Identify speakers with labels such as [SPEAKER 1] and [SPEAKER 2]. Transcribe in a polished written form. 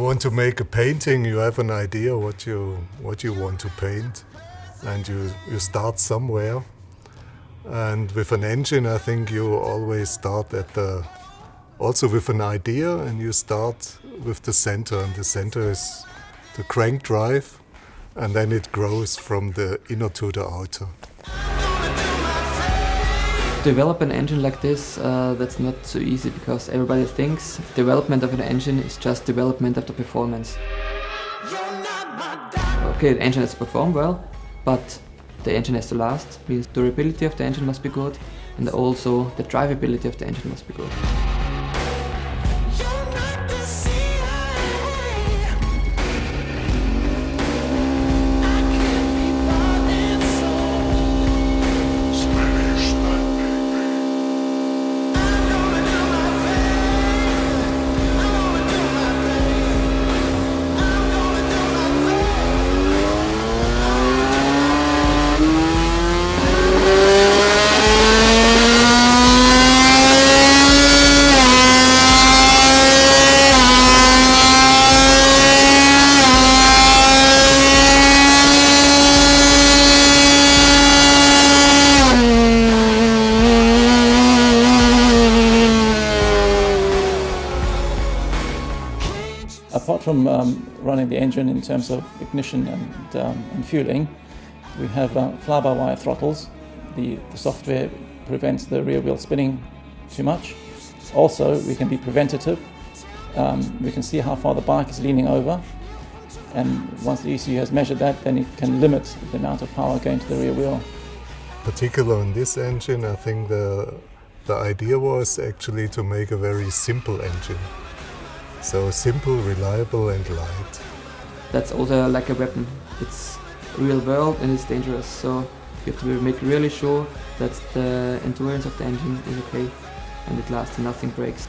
[SPEAKER 1] want to make a painting, you have an idea what you want to paint, and you start somewhere. And with an engine, I think you always start also with an idea, and you start with the center, and the center is the crank drive, and then it grows from the inner to the outer.
[SPEAKER 2] Develop an engine like this, that's not so easy, because everybody thinks development of an engine is just development of the performance. Okay, the engine has to perform well, but the engine has to last, means durability of the engine must be good, and also the drivability of the engine must be good.
[SPEAKER 3] Apart from running the engine in terms of ignition and fueling, we have fly-by-wire throttles. The software prevents the rear wheel spinning too much. Also, we can be preventative. We can see how far the bike is leaning over, and once the ECU has measured that, then it can limit the amount of power going to the rear wheel.
[SPEAKER 1] Particularly on this engine, I think the idea was actually to make a very simple engine. So simple, reliable and light.
[SPEAKER 2] That's also like a weapon. It's real world and it's dangerous, so you have to make really sure that the endurance of the engine is okay and it lasts and nothing breaks.